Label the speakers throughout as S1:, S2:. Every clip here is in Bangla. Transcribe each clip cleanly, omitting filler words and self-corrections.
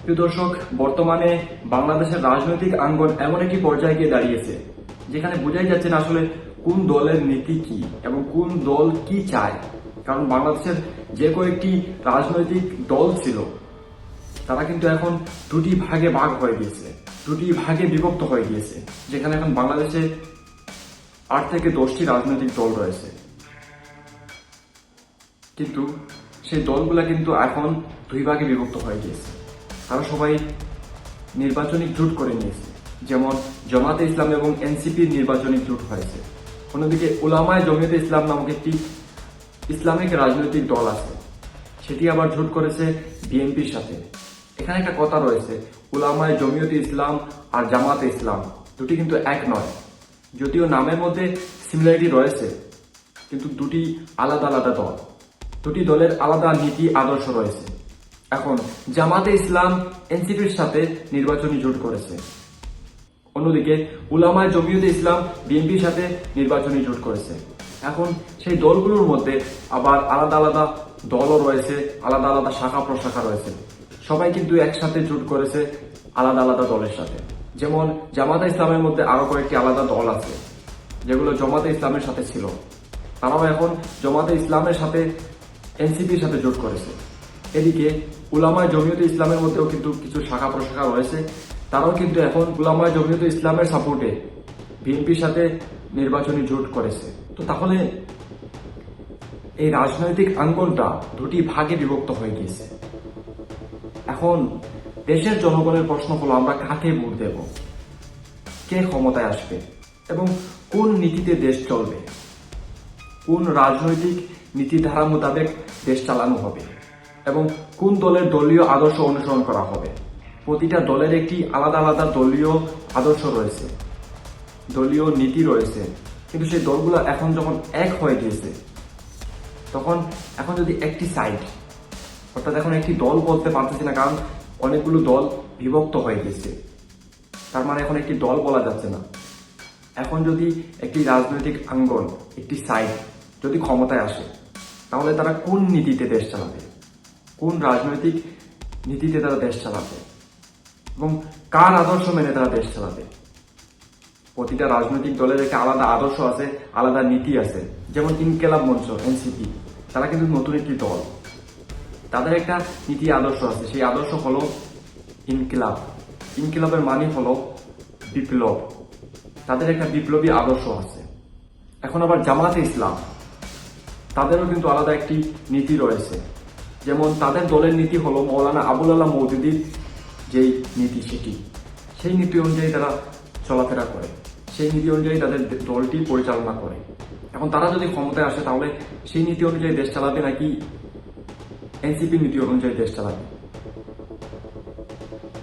S1: প্রিয় দর্শক, বর্তমানে বাংলাদেশের রাজনৈতিক অঙ্গন এমন একটি পর্যায়ে গিয়ে দাঁড়িয়েছে যেখানে বোঝাই যাচ্ছে না আসলে কোন দলের নীতি কি এবং কোন দল কি চায়। কারণ বাংলাদেশের যে কয়েকটি রাজনৈতিক দল ছিল তারা কিন্তু এখন দুটি ভাগে ভাগ হয়ে গিয়েছে, দুটি ভাগে বিভক্ত হয়ে গিয়েছে, যেখানে এখন বাংলাদেশে 8 থেকে 10টি রাজনৈতিক দল রয়েছে। কিন্তু সেই দলগুলা কিন্তু এখন দুই ভাগে বিভক্ত হয়ে গিয়েছে। তারা সবাই নির্বাচনী জোট করে নিয়েছে, যেমন জামাতে ইসলাম এবং এনসিপির নির্বাচনী জোট হয়েছে। অন্যদিকে উলামায়ে জমিয়তে ইসলাম নামক একটি ইসলামিক রাজনৈতিক দল আছে, সেটি আবার জোট করেছে বিএনপির সাথে। এখানে একটা কথা রয়েছে, উলামায়ে জমিয়তে ইসলাম আর জামাতে ইসলাম দুটি কিন্তু এক নয়। যদিও নামের মধ্যে সিমিলারিটি রয়েছে, কিন্তু দুটি আলাদা আলাদা দল, দুটি দলের আলাদা নীতি আদর্শ রয়েছে। এখন জামাতে ইসলাম এনসিপির সাথে নির্বাচনী জোট করেছে, অন্যদিকে উলামায়ে জমিয়তে ইসলাম বিএনপির সাথে নির্বাচনী জোট করেছে। এখন সেই দলগুলোর মধ্যে আবার আলাদা আলাদা দলও রয়েছে, আলাদা আলাদা শাখা প্রশাখা রয়েছে। সবাই কিন্তু একসাথে জোট করেছে আলাদা আলাদা দলের সাথে। যেমন জামাতে ইসলামের মধ্যে আরো কয়েকটি আলাদা দল আছে যেগুলো জামাতে ইসলামের সাথে ছিল, তারাও এখন জামাতে ইসলামের সাথে এনসিপির সাথে জোট করেছে। এদিকে উলামায়ে জমিয়তে ইসলামের মধ্যেও কিন্তু কিছু শাখা প্রশাখা রয়েছে, তারাও কিন্তু এখন উলামায়ে জমিয়তে ইসলামের সাপোর্টে বিএনপির সাথে নির্বাচনী জোট করেছে। তো তাহলে এই রাজনৈতিক অঙ্গনটা দুটি ভাগে বিভক্ত হয়ে গিয়েছে। এখন দেশের জনগণের প্রশ্ন হলো, আমরা কাকে ভোট দেব, কে ক্ষমতায় আসবে এবং কোন নীতিতে দেশ চলবে, কোন রাজনৈতিক নীতিধারা মোতাবেক দেশ চালানো হবে এবং কোন দলের দলীয় আদর্শ অনুসরণ করা হবে। প্রতিটা দলের একটি আলাদা আলাদা দলীয় আদর্শ রয়েছে, দলীয় নীতি রয়েছে। কিন্তু সেই দলগুলো এখন যখন এক হয়ে গিয়েছে, তখন এখন যদি একটি সাইড, অর্থাৎ এখন একটি দল বলতে পারতেছি না, কারণ অনেকগুলো দল বিভক্ত হয়ে গেছে, তার মানে এখন একটি দল বলা যাচ্ছে না। এখন যদি একটি রাজনৈতিক অঙ্গন, একটি সাইড যদি ক্ষমতায় আসে, তাহলে তারা কোন নীতিতে দেশ চালাবে, কোন রাজনৈতিক নীতিতে তারা দেশ চালাবে এবং কার আদর্শ মেনে তারা দেশ চালাবে। প্রতিটা রাজনৈতিক দলের একটা আলাদা আদর্শ আছে, আলাদা নীতি আছে। যেমন ইনকিলাব মঞ্চ এনসিপি, তারা কিন্তু নতুন একটি দল, তাদের একটা নীতি আদর্শ আছে। সেই আদর্শ হলো ইনকিলাব। ইনকিলাবের মানে হলো বিপ্লব, তাদের একটা বিপ্লবী আদর্শ আছে। এখন আবার জামাতে ইসলাম, তাদেরও কিন্তু আলাদা একটি নীতি রয়েছে। যেমন তাদের দলের নীতি হলো মৌলানা আবুল আলাহ মওদুদির যেই নীতি, সেই নীতি অনুযায়ী তারা চলাফেরা করে, সেই নীতি অনুযায়ী তাদের দলটি পরিচালনা করে। এখন তারা যদি ক্ষমতায় আসে, তাহলে সেই নীতি অনুযায়ী দেশ চালাবে নাকি এনসিপি নীতি অনুযায়ী দেশ চালাবে।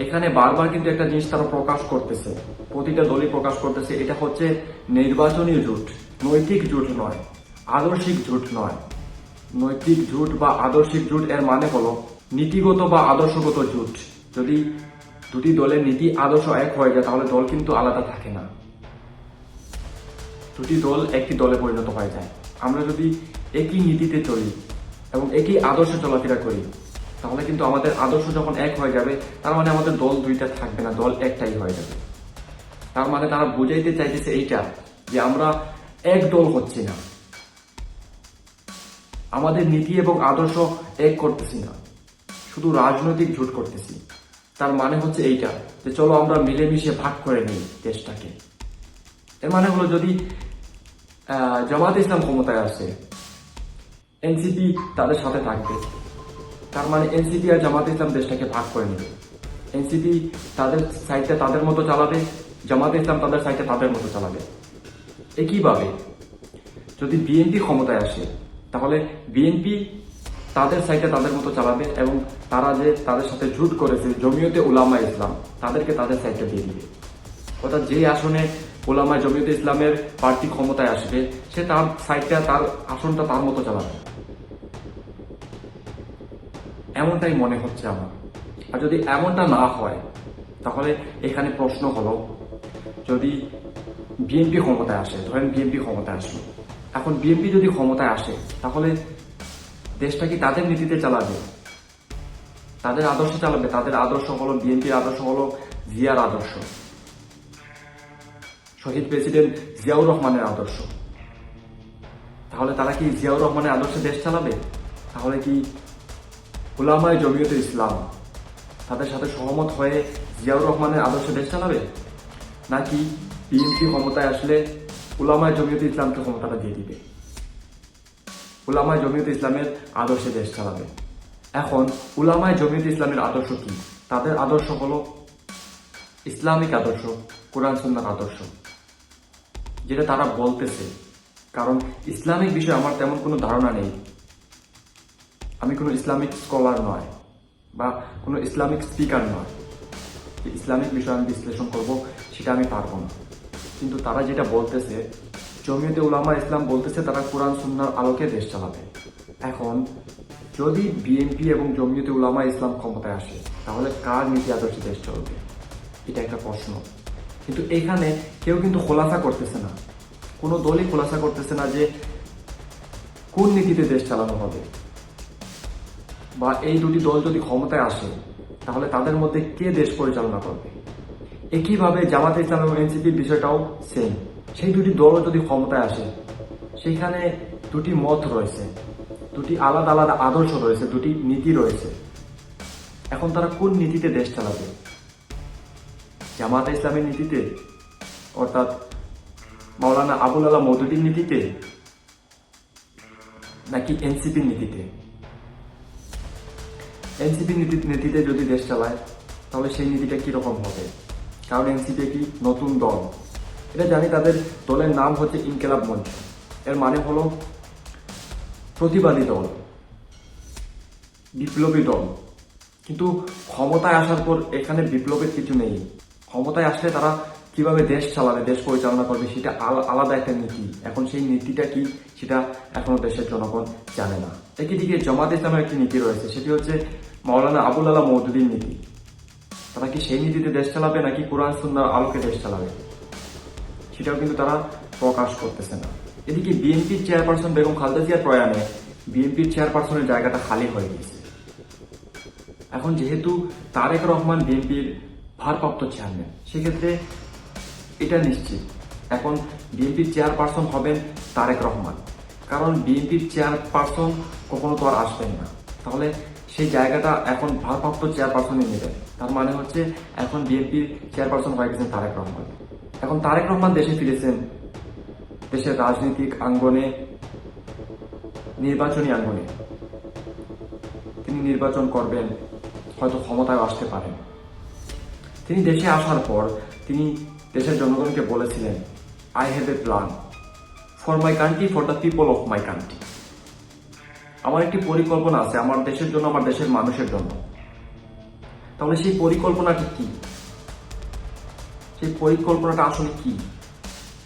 S1: এখানে বারবার কিন্তু একটা জিনিস তারা প্রকাশ করতেছে, প্রতিটা দলই প্রকাশ করতেছে, এটা হচ্ছে নির্বাচনী জোট, নৈতিক জোট নয়, আদর্শিক জোট নয়। নৈতিক জোট বা আদর্শিক জোট এর মানে হলো নীতিগত বা আদর্শগত জোট। যদি দুটি দলের নীতি আদর্শ এক হয়ে যায়, তাহলে দল কিন্তু আলাদা থাকে না, দুটি দল একটি দলে পরিণত হয়ে যায়। আমরা যদি একই নীতিতে চলি এবং একই আদর্শে চলাফেরা করি, তাহলে কিন্তু আমাদের আদর্শ যখন এক হয়ে যাবে, তার মানে আমাদের দল দুইটা থাকবে না, দল একটাই হয়ে যাবে। তার মানে তারা বুঝাইতে চাইতেছে এইটা যে আমরা এক দল হচ্ছি না, আমাদের নীতি এবং আদর্শ এক করতেছি না, শুধু রাজনৈতিক জোট করতেছি। তার মানে হচ্ছে এইটা যে চলো আমরা মিলেমিশে ভাগ করে নিই দেশটাকে। এর মানে হলো, যদি জামাতে ইসলাম ক্ষমতায় আসে, এনসিপি তাদের সাথে থাকবে, তার মানে এনসিপি আর জামাতে ইসলাম দেশটাকে ভাগ করে নেবে। এনসিপি তাদের সাইডটা তাদের মতো চালাবে, জামাতে ইসলাম তাদের সাইডটা তাদের মতো চালাবে। একইভাবে যদি বিএনপি ক্ষমতায় আসে, তাহলে বিএনপি তাদের সাইডটা তাদের মতো চালাবে এবং তারা যে তাদের সাথে জোট করেছে জমিয়তে উলামায়ে ইসলাম, তাদেরকে তাদের সাইডটা দিয়ে দিবে। অর্থাৎ যে আসনে উলামায়ে জমিয়তে ইসলামের প্রার্থী ক্ষমতায় আসবে, সে তার সাইডটা, তার আসনটা তার মতো চালাবে, এমনটাই মনে হচ্ছে আমার। আর যদি এমনটা না হয়, তাহলে এখানে প্রশ্ন হলো, যদি বিএনপি ক্ষমতায় আসে, ধরেন বিএনপি ক্ষমতায় আসলো, এখন বিএনপি যদি ক্ষমতায় আসে, তাহলে দেশটা কি তাদের নীতিতে চালাবে? তাদের আদর্শ চালাবে। তাদের আদর্শ হলো, বিএনপির আদর্শ হলো জিয়ার আদর্শ, শহীদ প্রেসিডেন্ট জিয়াউর রহমানের আদর্শ। তাহলে তারা কি জিয়াউর রহমানের আদর্শে দেশ চালাবে? তাহলে কি উলামায়ে জমিয়তে ইসলাম তাদের সাথে সহমত হয়ে জিয়াউর রহমানের আদর্শে দেশ চালাবে? নাকি বিএনপি ক্ষমতায় আসলে উলামায়ে জমিয়তে ইসলামকে ক্ষমতাটা দিয়ে দিবে, উলামায়ে জমিয়তে ইসলামের আদর্শে দেশ চালাবে? এখন উলামায়ে জমিয়তে ইসলামের আদর্শ কি? তাদের আদর্শ হলো ইসলামিক আদর্শ, কোরআন সুন্নাহর আদর্শ, যেটা তারা বলতেছে। কারণ ইসলামিক বিষয়ে আমার তেমন কোনো ধারণা নেই, আমি কোনো ইসলামিক স্কলার নয় বা কোনো ইসলামিক স্পিকার নয়, ইসলামিক বিষয় আমি বিশ্লেষণ করব সেটা আমি পারবো না। কিন্তু তারা যেটা বলতেছে, জমিয়তে উলামা ইসলাম বলতেছে তারা কোরআন সুন্নাহর আলোকে দেশ চালাবে। এখন যদি বিএনপি এবং জমিয়তে উলামা ইসলাম ক্ষমতায় আসে, তাহলে কার নীতি আদর্শে দেশ চলবে? এটা একটা প্রশ্ন। কিন্তু এখানে কেউ কিন্তু খোলাসা করতেছে না, কোনো দলই খোলাসা করতেছে না যে কোন নীতিতে দেশ চালানো হবে, বা এই দুটি দল যদি ক্ষমতায় আসে তাহলে তাদের মধ্যে কে দেশ পরিচালনা করবে। একইভাবে জামাতে ইসলাম এবং এনসিপির বিষয়টাও সেম। সেই দুটি দলও যদি ক্ষমতায় আসে, সেইখানে দুটি মত রয়েছে, দুটি আলাদা আলাদা আদর্শ রয়েছে, দুটি নীতি রয়েছে। এখন তারা কোন নীতিতে দেশ চালাবে? জামাতে ইসলামের নীতিতে, অর্থাৎ মাওলানা আবুল আলা মওদুদীর নীতিতে, নাকি এনসিপির নীতিতে? এনসিপির নীতিতে যদি দেশ চালায় তাহলে সেই নীতিটা কিরকম হবে? কারণ এনসিপি একটি নতুন দল, এটা জানি। তাদের দলের নাম হচ্ছে ইনকিলাব মঞ্চ, এর মানে হলো প্রতিবাদী দল, বিপ্লবী দল। কিন্তু ক্ষমতায় আসার পর এখানে বিপ্লবের কিছু নেই। ক্ষমতায় আসলে তারা কিভাবে দেশ চালাবে, দেশ পরিচালনা করবে, সেটা আলাদা একটা নীতি। এখন সেই নীতিটা কি, সেটা এখনো দেশের জনগণ জানে না। একই দিকে জামাতে ইসলামের একটি নীতি রয়েছে, সেটি হচ্ছে মাওলানা আবুল আলা মওদুদীর নীতি। তারা কি সেই নীতিতে দেশ চালাবে নাকি কোরআন সুন্নাহর আলোকে দেশ চালাবে, সেটাও কিন্তু তারা প্রকাশ করতেছে না। এদিকে বিএনপির চেয়ারপারসন বেগম খালেদা জিয়ার প্রয়াণে বিএনপির চেয়ারপারসনের জায়গাটা খালি হয়ে গেছে। এখন যেহেতু তারেক রহমান বিএনপির ভারপ্রাপ্ত চেয়ারম্যান, সেক্ষেত্রে এটা নিশ্চিত এখন বিএনপির চেয়ারপারসন হবেন তারেক রহমান। কারণ বিএনপির চেয়ারপারসন কখনো তো আর আসবেন না, তাহলে সেই জায়গাটা এখন ভারপ্রাপ্ত চেয়ারপারসনই নেবেন। তার মানে হচ্ছে এখন বিএনপির চেয়ারপারসন হয়ে গেছেন তারেক রহমান। এখন তারেক রহমান দেশে ফিরেছেন, দেশের রাজনৈতিক আঙ্গনে, নির্বাচনী আঙ্গনে তিনি নির্বাচন করবেন, হয়তো ক্ষমতায় আসতে পারেন। তিনি দেশে আসার পর তিনি দেশের জনগণকে বলেছিলেন, I have a plan for my country, for the people of my country. আমার একটি পরিকল্পনা আছে আমার দেশের জন্য, আমার দেশের মানুষের জন্য। তাহলে সেই পরিকল্পনাটি কি, সেই পরিকল্পনাটা আসলে কি,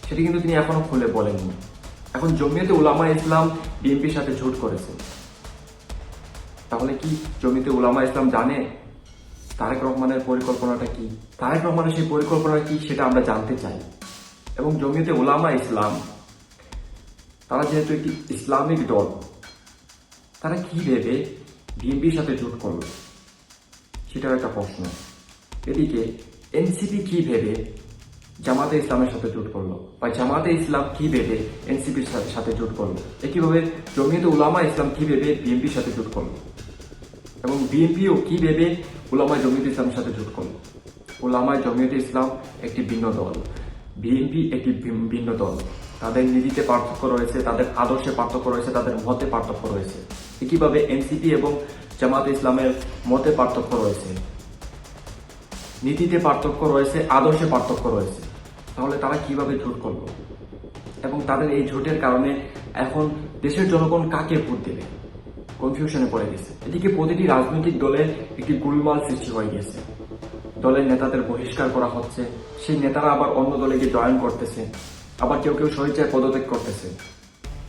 S1: সেটি কিন্তু তিনি এখনো খুলে বলেননি। এখন জমিয়তে উলামা ইসলাম বিএনপির সাথে জোট করেছে, তাহলে কি জমিয়তে উলামা ইসলাম জানে তারেক রহমানের পরিকল্পনাটা কি? তারেক রহমানের সেই পরিকল্পনা কি, সেটা আমরা জানতে চাই। এবং জমিয়তে উলামা ইসলাম তারা যেহেতু একটি ইসলামিক দল, তারা কি ভেবে বিএনপির সাথে জোট করল, সেটাও একটা প্রশ্ন। এদিকে এনসিপি কি ভেবে জামাতে ইসলামের সাথে জোট করলো, বা জামাতে ইসলাম কি ভেবে এনসিপির সাথে জোট করলো, একইভাবে জমিয়তে উলামা ইসলাম কি ভেবে বিএনপির সাথে জোট করলো, এবং বিএনপিও কি ভেবে উলামায়ে জমিয়তে ইসলামের সাথে জোট করলো। উলামায়ে জমিয়তে ইসলাম একটি ভিন্ন দল, বিএনপি একটি ভিন্ন দল। তাদের নীতিতে পার্থক্য রয়েছে, তাদের আদর্শে পার্থক্য রয়েছে, তাদের মতে পার্থক্য রয়েছে। একইভাবে এনসিপি এবং জামাতে ইসলামের মতে পার্থক্য রয়েছে, নীতিতে পার্থক্য রয়েছে, আদর্শে পার্থক্য রয়েছে। তাহলে তারা কিভাবে জোট করলো, এবং তাদের এই জোটের কারণে এখন দেশের জনগণ কাকে ভোট দেবে, কনফিউশনে পড়ে গেছে। এদিকে প্রতিটি রাজনৈতিক দলের একটি গোলমাল সৃষ্টি হয়ে গেছে, দলের নেতাদের বহিষ্কার করা হচ্ছে, সেই নেতারা আবার অন্য দলে গিয়ে জয়েন করতেছে, আবার কেউ কেউ স্বেচ্ছায় পদত্যাগ করতেছে,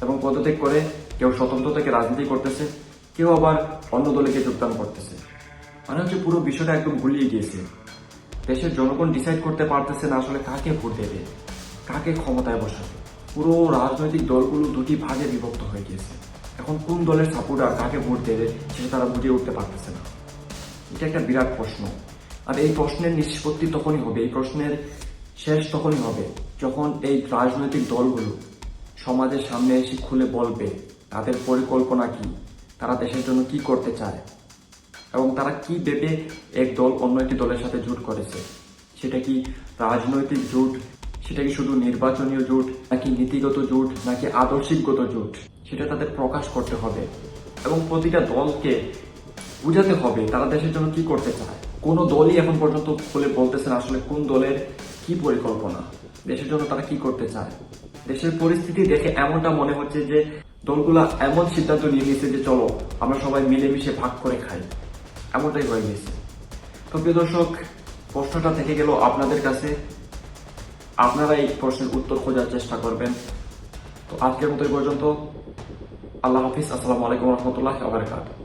S1: এবং পদত্যাগ করে কেউ স্বতন্ত্র থেকে রাজনীতি করতেছে, কেউ আবার অন্য দলে গিয়ে যোগদান করতেছে। মানে হচ্ছে পুরো বিষয়টা একদম গুলিয়ে গিয়েছে। দেশের জনগণ ডিসাইড করতে পারতেছে না আসলে কাকে ভোট দেবে, কাকে ক্ষমতায় বসাবে। পুরো রাজনৈতিক দলগুলো দুটি ভাগে বিভক্ত হয়ে গিয়েছে। এখন কোন দলের সাপোর্টার কাকে ভোট দেবে সেটা তারা বুঝে উঠতে পারতেছে না। এটা একটা বিরাট প্রশ্ন। আর এই প্রশ্নের নিষ্পত্তি তখনই হবে, এই প্রশ্নের শেষ তখনই হবে যখন এই রাজনৈতিক দলগুলো সমাজের সামনে এসে খুলে বলবে তাদের পরিকল্পনা কি, তারা দেশের জন্য কি করতে চায় এবং তারা কি ভেবে এক দল অন্য একটি দলের সাথে জোট করেছে। সেটা কি রাজনৈতিক জোট, সেটা কি শুধু নির্বাচনীয় জোট, নাকি নীতিগত জোট, নাকি আদর্শিকগত জোট, সেটা তাদের প্রকাশ করতে হবে এবং প্রতিটা দলকে বুঝাতে হবে তারা দেশের জন্য কি করতে চায়। কোনো দলই এখন পর্যন্ত খুলে বলতেছে না আসলে কোন দলের কি পরিকল্পনা, দেশের জন্য তারা কি করতে চায়। দেশের পরিস্থিতি দেখে এমনটা মনে হচ্ছে যে দলগুলা এমন সিদ্ধান্ত নিয়ে গেছে যে চলো আমরা সবাই মিলেমিশে ভাগ করে খাই, এমনটাই হয়ে গেছে। তো প্রিয় দর্শক, প্রশ্নটা থেকে গেল আপনাদের কাছে, আপনারা এই প্রশ্নের উত্তর খোঁজার চেষ্টা করবেন। তো আজকের মতো এই পর্যন্ত। আল্লাহ হাফিজ, আসসালামু আলাইকুম রহমতুল্লাহ ওয়া বারাকাতুহু।